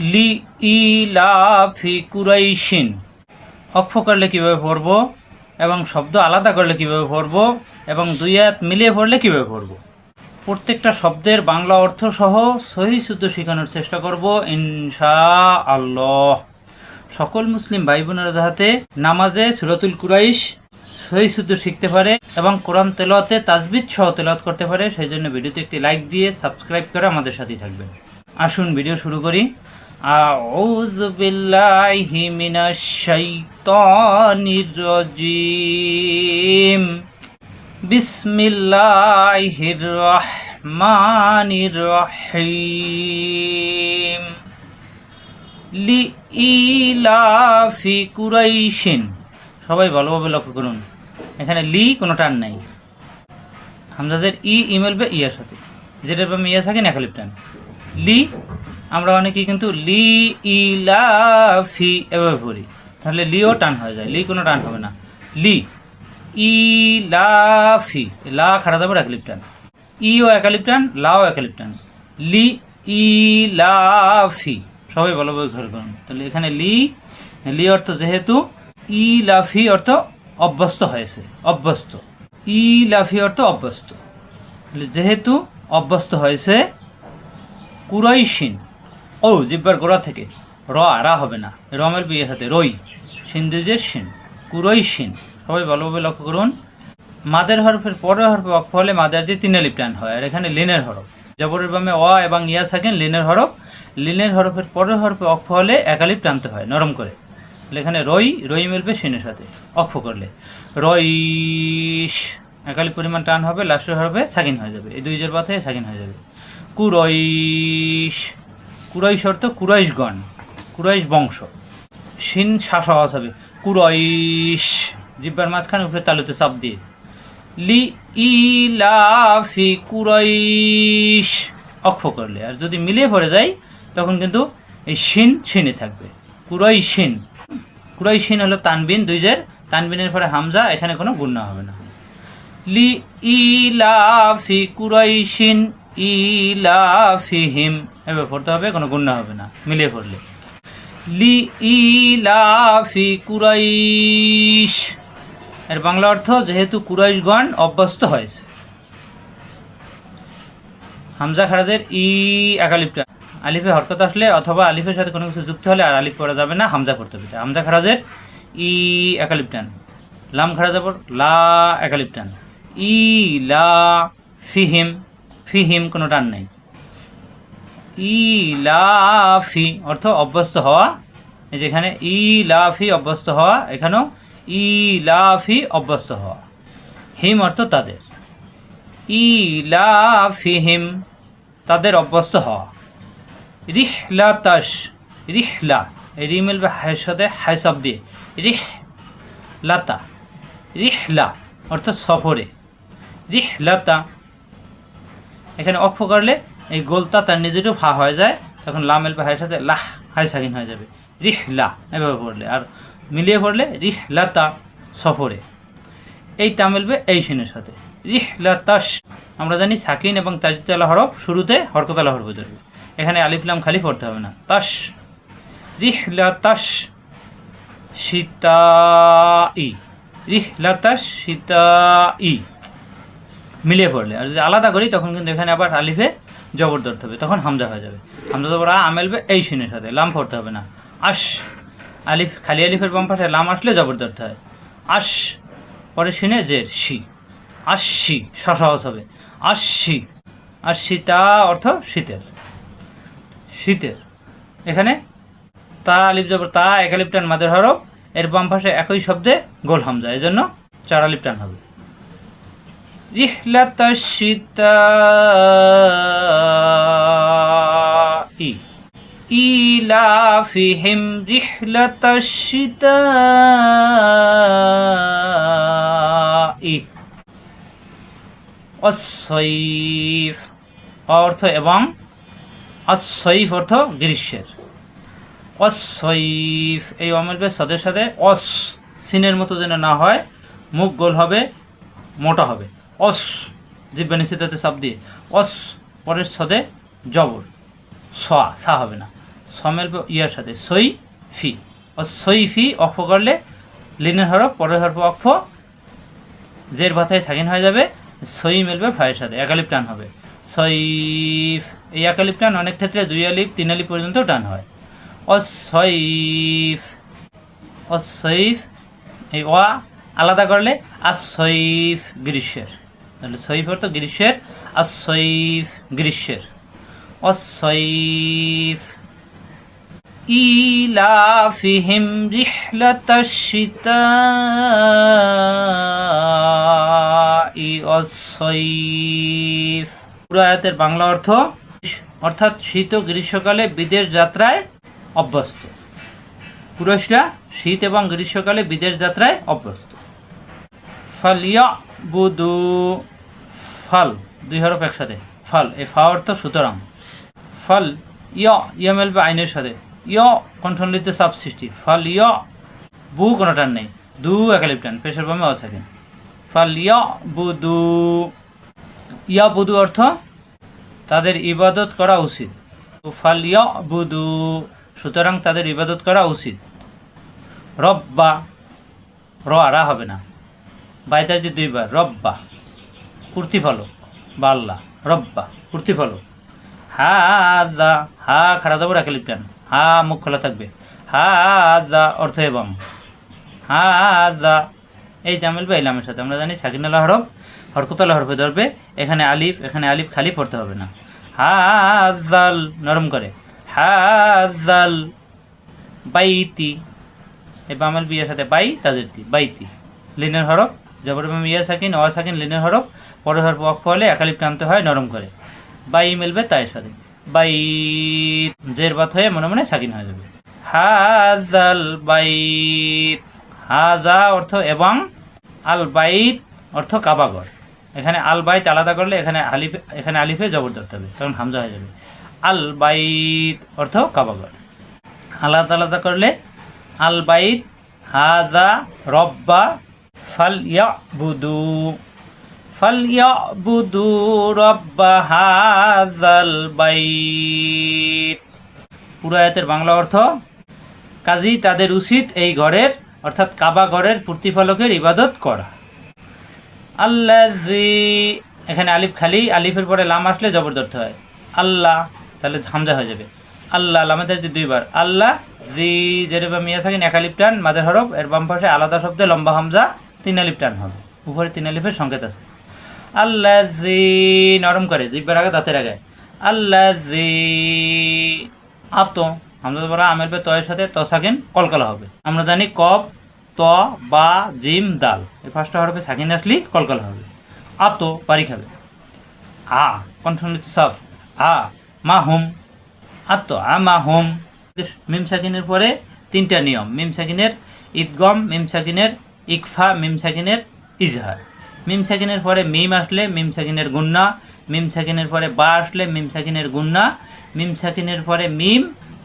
লি ইলাফি কুরাইশিন অক্ষ করলে কীভাবে পড়ব এবং শব্দ আলাদা করলে কীভাবে পড়ব এবং দুই আয়াত মিলিয়ে পড়লে কীভাবে পড়ব, প্রত্যেকটা শব্দের বাংলা অর্থ সহ সহি শুদ্ধ শেখানোর চেষ্টা করব ইনশাআল্লাহ। সকল মুসলিম ভাই বোনেরা যাতে নামাজে সূরাতুল কুরাইশ সহি শুদ্ধ শিখতে পারে এবং কোরআন তেলাওয়াতে তাজবিদ সহ তেলাওয়াত করতে পারে, সেই জন্য ভিডিওতে একটি লাইক দিয়ে সাবস্ক্রাইব করে আমাদের সাথেই থাকবেন। আসুন ভিডিও শুরু করি। আউযু বিল্লাহি মিনাশ শাইতানির রাজিম। বিসমিল্লাহির রহমানির রহিম। লিইলাফি কুরাইশিন, সবাই ভালোভাবে লক্ষ্য করুন, এখানে লি কোনো টান নাই, হামজাজের ই মিলবে ইয়ার সাথে, যেটার বা ইয়া থাকে না খালিফ টান। লি আমরা অনেকেই কিন্তু লি ইলাফি এভাবে পড়ি, তাহলে লিও টান হয়ে যায়, লি কোনো টান হবে না। লি ইলাফি, লা খাড়া যাবে একালিপ টান, ইও একালিপ টান, লাও একালিপ টান। লি ইলাফি, সবাই ভালোভাবে ঘর করুন। তাহলে এখানে লি, লি অর্থ যেহেতু, ইলাফি অর্থ অভ্যস্ত হয়েছে, অভ্যস্ত, ইলাফি অর্থ অভ্যস্ত, যেহেতু অভ্যস্ত হয়েছে। কুরাইশিন, ও জিব্বার গোড়া থেকে রা হবে না, রমের বিয়ের সাথে রই, সিন্ধুজের সিন, কুরাইশিন। সবাই ভালোভাবে লক্ষ্য করুন, মাদের হরফের পরের হরফে অক্ষ হলে মাদের দিয়ে তিন আলিফ টান হয়, আর এখানে লিনের হরফ, জবরের বামে অ এবং ইয়া থাকেন লিনের হরফ, লিনের হরফের পরের হরফে অক্ষ হলে এক আলিফ টানতে হয় নরম করে। এখানে রই, রই মিলবে সিনের সাথে অক্ষ করলে রইশ, একালিপ পরিমাণ টান হবে, লাস্টের হরফে সাকিন হয়ে যাবে, এই দুই জের পাথে সাকিন হয়ে যাবে। কুরাইশ, কুরাইশ অর্থ কুরাইশগণ, কুরাইশ বংশ, শিন শ্বাস আওয়াজ হবে কুরাইশ, জিব্বার মাঝখানে উপরে তালুতে চাপ দিয়ে। লি ইলাফি কুরাইশ অক্ষ করলে, আর যদি মিলিয়ে পড়ে যায় তখন কিন্তু এই শিন শিনে থাকবে, কুরাইশিন। কুরাইশিন হলো তানবিন, দুই জের, তানবিনের পরে হামজা, এখানে কোনো গুণনা হবে না। লি ইলাফি কুরাইশিন ইলাফিহিম এভাবে পড়তে হবে, কোনো গুণনা হবে না মিলিয়ে পড়লে। লি ইলাফি কুরাইশ, এর বাংলা অর্থ যেহেতু কুরাইশগণ অভ্যস্ত হয়েছে। হামজা খারাজের ই একালিপটা, আলিফে হরকত আসলে অথবা আলিফের সাথে কোনো কিছু যুক্ত হলে আর আলিফ পড়া যাবে না, হামজা পড়তে হবে। হামজা খারাজের ই একালিপটান, লাম খারাজ লা একালিপটান, ই লা ফিহিম, ফিহিম কোনো টান নেই। ইলাফি অর্থ অভ্যস্ত হওয়া, এই যেখানে ইলাফি অভ্যস্ত হওয়া, এখানেও ইলাফি অভ্যস্ত হওয়া। হিম অর্থ তাদের, ইলাফিহিম তাদের অভ্যস্ত হওয়া। রিহলাতাশ, রিহলা, রি মিলবে হায়ের সাথে হায় শব্দ দিয়ে, রিহ লাতা, রিহলা অর্থ সফরে, রিহলাতা। এখানে অক্ষ করলে এই গোলতা তার নিজেরও ফা হয়ে যায়, তখন লা মিলবে হায়ের সাথে লাহ, হায় সাকিন হয়ে যাবে, রিহলা এভাবে পড়লে। আর মিলিয়ে পড়লে রিহলাতা সফরে, এই তা মিলবে এই সিনের সাথে, রিহলাতাশ। আমরা জানি সাকিন এবং তাজিদ হরফ শুরুতে হরকত আলা হরফ ধরবে, এখানে আলিফ লাম খালি পড়তে হবে না। তাস, রিহলাতাশ শীতাই, রিহলাতাশ শীতাই মিলিয়ে পড়লে। আর যদি আলাদা করি তখন কিন্তু এখানে আবার আলিফে জবর ধরতে হবে, তখন হামজা হয়ে যাবে। হামজা জবর আ মেলবে এই সিনের সাথে, লাম পড়তে হবে না। আশ, আলিফ খালি আলিফের বাম পাশে লাম আসলে জবর ধরতে হয়। আশ, পরে সিনে জের শি, আশি সহজ হবে, আশি। আর শীতা অর্থ শীতের, শীতের। এখানে তা আলিফ জবর তা, এক আলিফ টান মাদের হরফ, এর বাম পাশে একই শব্দে গোল হামজা, এই জন্য চার আলিফ টান হবে। রিহলাতাশ শীতাই ইলাফিহিম রিহলাতাশ শীতাই। অসৈফ অর্থ এবং, অসৈফ অর্থ গ্রীষ্মের। অসৈফ এই অমিলবে সদের সাথে অস, সিনের মতো যেন না হয়, মুখ গোল হবে, মোটা হবে। অস, জিব্বা নিচে তাতে চাপ দিয়ে অস, পরের সদে জবর, সা, সা হবে না, মিলবে ইয়ার সাথে সই ফি, সই ফি অক্ষ করলে লিনের হরফ পরের হরফ অক্ষ, জের মাথায় সাকিন হয়ে যাবে, সই মিলবে ফায়ের সাথে, একালিপ টান হবে সইফ। এই একালিপ টান অনেক ক্ষেত্রে 2 আলিফ 3 আলিফ পর্যন্ত টান হয়। অসইফ, অসইফ এই ওয়া আলাদা করলে আসইফ গ্রীষ্মের, তাহলে সইফ অর্থ গ্রীষ্মের, আসইফ গ্রীষ্মের। অসইফ ইলাফিহিম রিহলাতাশ শিতাই অসইফ। পুরো আয়াতের বাংলা অর্থ অর্থাৎ শীত ও গ্রীষ্মকালে বিদেশ যাত্রায় অভ্যস্ত। পুরুষরা শীত এবং গ্রীষ্মকালে বিদেশ যাত্রায় অভ্যস্ত। ফালিয়াবুদু, ফাল 2 হরফ একসাথে, ফাল এই ফা অর্থ সুতরাং। ফাল ইয়া মেলবে আইনের সাথে, ইয় কণ্ঠনলিতে চাপ সৃষ্টি। ফাল ইয়া বু কোনো টান নেই, 2 একালিপ টান, পেশের বামে অ থাকেন। ফাল বুদু, ইয়া বুদু অর্থ তাদের ইবাদত করা উচিত। ফাল বুদু সুতরাং তাদের ইবাদত করা উচিত। রব্বা, র আরা হবে না, বাইতার যে 2 বার, রব্বা প্রতিফলক বা আল্লাহ, রব্বা প্রতিফলক। হাজা, হা খাড়া দেবো একালিপ টান, হা মুখ খোলা থাকবে। হাজা অর্থ এবং, হাজা এই জামিল বা ইলামের সাথে, আমরা জানি সাকিনালা হরফ হরকতলা হরফে ধরবে, এখানে আলিফ খালি পড়তে হবে না। হাজাল নরম করে, হাজাল বাইতি এই বামেল বিয়ের সাথে বাই তাদের বাইতি, লিনের হরফ জবর ইয়া সাকিন অ সাকিন লিনের হরফ পরের হরফ অক্ষ হলে একালিপ টানতে হয় নরম করে। বাই মিলবে তাই সাথে, বাই জের বাত হয়ে মনে মনে সাকিন হয়ে যাবে। হাজাল বাইত, হাজা অর্থ এবং, আল বাইত অর্থ কাবাঘর। এখানে আল বাইত আলাদা করলে এখানে আলিফে জবর ধরতে হবে, তখন হামজা হয়ে যাবে। আল বাইত অর্থ কাবাঘর, আলাদা আলাদা করলে আল বাইত। হাজা রব্বা ফালইয়াবুদু, ফালইয়াবুদু রব্বা হাজাল বাইত। পুরো আয়াতের বাংলা অর্থ কাজী তাদের উচিত এই ঘরের অর্থাৎ কাবা ঘরের প্রতিফলকের ইবাদত করা। আল্লাজি এখানে আলিফ খালি, আলিফের পরে লাম আসলে জবর ধরতে হয়। আল্লাহ তাহলে হামজা হয়ে যাবে। আল্লাহ লামের যে 2 বার, আল্লাহ জি যেরবা মিয়া সাকিন এক আলিফ টান মাদের হরফ, এর বাম পাশে আলাদা শব্দে লম্বা হামজা 3 আলিফ টান হবে, উপরে 3 আলিফের সংকেত আছে। আল্লাহ জি নরম করে জিব্বার আগে দাঁতের আগে, আল্লাহ জি আতো হামজা বড় আমের বে তয়ের সাথে ত সাকিন কলকলা হবে। আমরা জানি কফ ত বা জিম দাল এই 5টা হরফে সাকিন আসলি কলকলা হবে। আতো পারি খাবে, আ কণ্ঠনিত সাফ, আ মা হুম, আতো আ মা হুম। মিম সাকিনের পরে 3টা নিয়ম, মিম সাকিনের ইদগম, মিম সাকিনের ইকফা, মিম সাকিনের ইজহার। মিম সাকিনের পরে মিম আসলে মিম সাকিনের গুন্না, মিম সাকিনের পরে বা আসলে মিম সাকিনের গুন্না, মিম সাকিনের পরে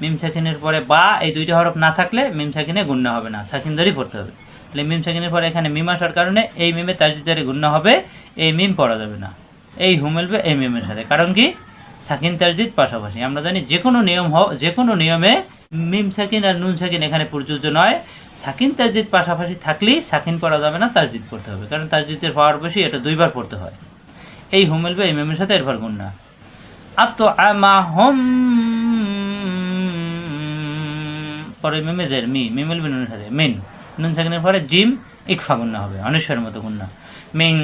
মিম সাকিনের পরে বা এই 2টা হরফ না থাকলে মিম সাকিনে গুন্না হবে না, সাকিন ধরেই পড়তে হবে। তাহলে মিম সাকিনের পরে এখানে মিম আসার কারণে এই মিমে তাজদিদের গুন্না হবে, এই মিম পড়া যাবে না, এই হু মিলবে এই মিমের সাথে। কারণ কি সাকিন তাজদিদ পাশাপাশি। আমরা জানি যে কোনো নিয়মে মিম সাকিন আর নুন সাকিন এখানে প্রযোজ্য নয়। সাকিন তাজদিদ পাশাপাশি থাকলেই সাকিন পড়া যাবে না, তাজদিদ পড়তে হবে, কারণ তাজদিদের পাওয়ার বেশি, এটা 2 বার পড়তে হয়। এই হু মিলবে এই মিমের সাথে, এরপর গুন্না। আতো আমা হোম পরে মিমে জের মি মিলবে নুনের সাথে মিন, নুন সাকিনের পরে জিম ইকফা গুন্না হবে, অনিশ্বরের মতো গুন্না। মিং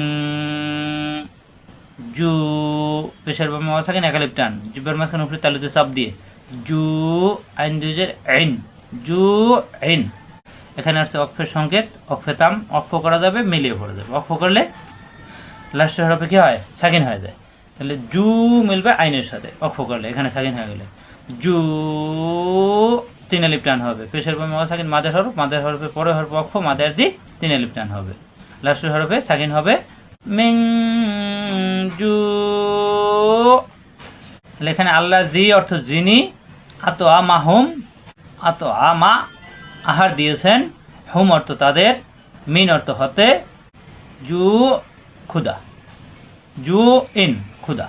জু পেশার বামে অ সাকিন একালিপ টান, জিব্বার মাঝখানে উপরে তালুতে চাপ দিয়ে জু আইন 2 আইন জু আইন। এখানে আসছে অক্ষের সংকেত, অক্ষেতাম অক্ষ করা যাবে, মিলিয়ে পড়া যাবে। অক্ষ করলে লাস্টের হরফে কি হয় সাকিন হয়ে যায়, তাহলে জু মিলবে আইনের সাথে, অক্ষ করলে এখানে সাকিন হয়ে গেলে জু 3 আলিফ টান হবে। পেশের বামে অ সাকিন মাদের হরফে পরে হরফ অক্ষ, মাদের দি 3 আলিফ টান হবে, লাস্টের হরফে সাকিন হবে। মিং জু এখানে আল্লাহ জি অর্থ যিনি, আতো আমা হুম আতো আমা আহার দিয়েছেন, হুম অর্থ তাদের, মিন অর্থ হতে, জু খুদা, জু ইন খুদা।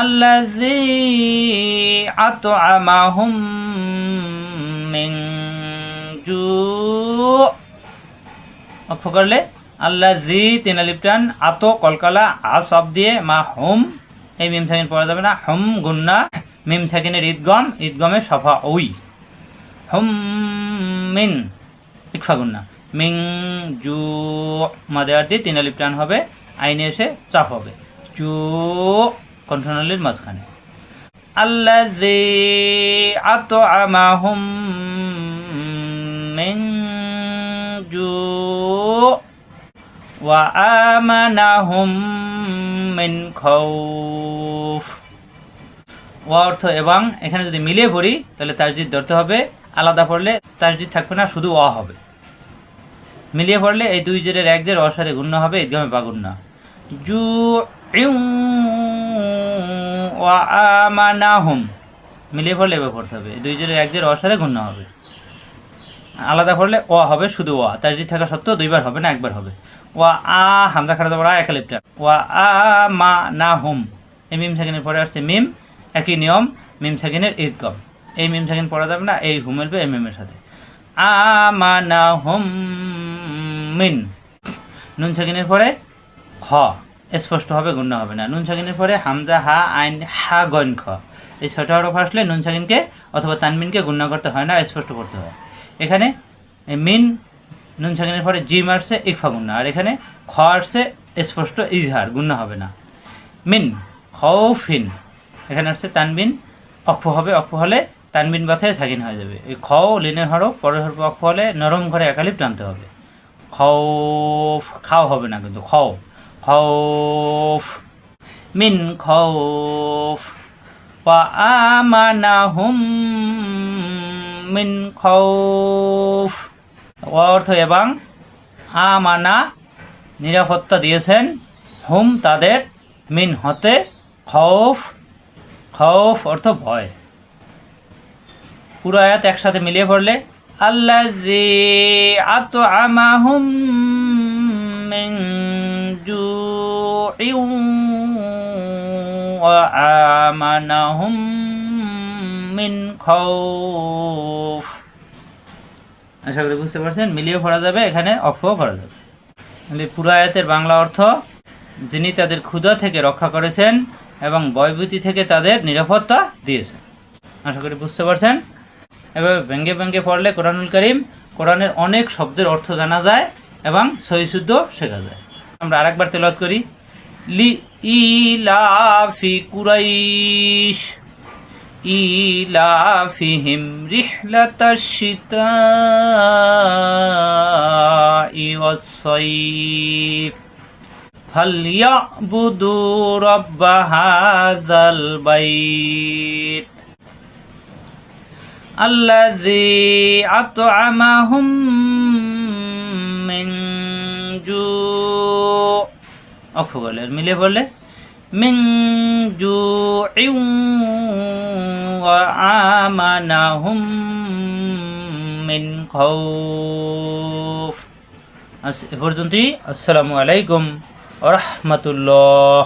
আল্লাযী আতআমাহুম মিন জু। অক্ষ করলে আল্লাযী তিন আলিফ টান, আতো কলকালা, আসব দিয়ে, মা হুম, এই মিম সাকিন পড়া যাবে না, হুম গুন্না, মিম সাকিনের ঈদগম, ঈদগমের সফা ওই, হুম মিন ইকফা গুন্না, মিং জু, মাদেয়ার দিয়ে তিন আলিফ টান হবে, আইনে এসে চাপ হবে, জু কণ্ঠনালীর মাঝখানে। আল্লাযী আতআমাহুম মিন জু ওয়া আমানাহুম মিন খাউফ। ওয়া অর্থ এবং, এখানে যদি মিলিয়ে পড়ি তাহলে তাসদিদ ধরতে হবে, আলাদা পড়লে তাসদিদ থাকবে না, শুধু ওয়া হবে। মিলিয়ে পড়লে এই দুই জেরের এক জের অসারে গুণ্য হবে, ঈদগামে বা গুণ্য। জু ওয়া আমানাহুম, মিলিয়ে পড়লে এভাবে পড়তে হবে, দুই জেরের এক জের অসারে গুণ্য হবে। আলাদা পড়লে ও হবে শুধু ওয়া, তাসদিদ থাকা সত্ত্বেও দুইবার হবে না, একবার হবে। ওয়া আ হামজা খারাপ বড় এক আলিফ টান, ওয়া আ মা না হুম, এই মিম সাকিনের পরে আসছে মিম, একই নিয়ম, মিম সাকিনের ঈদগম, এই মিম সাকিন পড়া যাবে না, এই হুমের পে এম এর সাথে। আমানা হুম মিন, নুন সাকিনের পরে খ স্পষ্ট হবে, গুণ্য হবে না। নুন সাকিনের পরে হামজা হা আইন হা গন খ, এই ছয়টা হরফ আসলে নুন সাকিনকে অথবা তানমিনকে গুণ্য করতে হয় না, স্পষ্ট করতে হয়। এখানে মিন নুন সাকিনের পরে জিম আসছে ইকফা গুণ্য, আর এখানে খ আসছে স্পষ্ট ইজহার, গুণ্য হবে না। মিন খৌফিন, এখানে আসছে তানবিন, অক্ষ হবে, অক্ষ হলে তানবিন বাছায় সাকিন হয়ে যাবে। এই খ লিনের হরফ, পরের হরফ অক্ষ হলে নরম ঘরে একালিপ টানতে হবে। খৌফ, খাও হবে না কিন্তু, খৌফ মিন খৌফ ওয়া আমানাহুম মিন খৌফ। অর্থ এবং, আমানা নিরাপত্তা দিয়েছেন, হুম তাদের, মিন হতে, খৌফ খৌফ অর্থ ভয়। পুরো আয়াত একসাথে মিলিয়ে পড়লে আল্লাযী আতআমাহুম মিন জুইন ওয়া আমানাহুম মিন খাউফ। আশা করি বুঝতে পারছেন, মিলিয়ে পড়া যাবে, এখানে অফও পড়া যাবে। পুরো আয়াতের বাংলা অর্থ, যিনি তাদের ক্ষুধা থেকে রক্ষা করেছেন এবং ভয়ভীতি থেকে তাদের নিরাপত্তা দিয়েছেন। আশা করি বুঝতে পারছেন। এভাবে ভেঙ্গে ভেঙ্গে পড়লে কোরআনুল কারীম, কোরআনের অনেক শব্দের অর্থ জানা যায় এবং সহি শুদ্ধ শেখা যায়। আমরা আরেকবার তেলাওয়াত করি। লি ইলাফি কুরাইশ ইলাফিহিম রিহলাতাশ শিতাই ওয়াস সাইফ ফালইয়াবুদু রাব্ব হাযাল বাইত আল্লাযী আতআমাহুম মিন জু। অক্ষ বলে মিলে বললে মিন জুইন ওয়া আমানাহুম মিন খাউফ। আজ এ পর্যন্তই। আসসালামু আলাইকুম ওয়া রাহমাতুল্লাহ।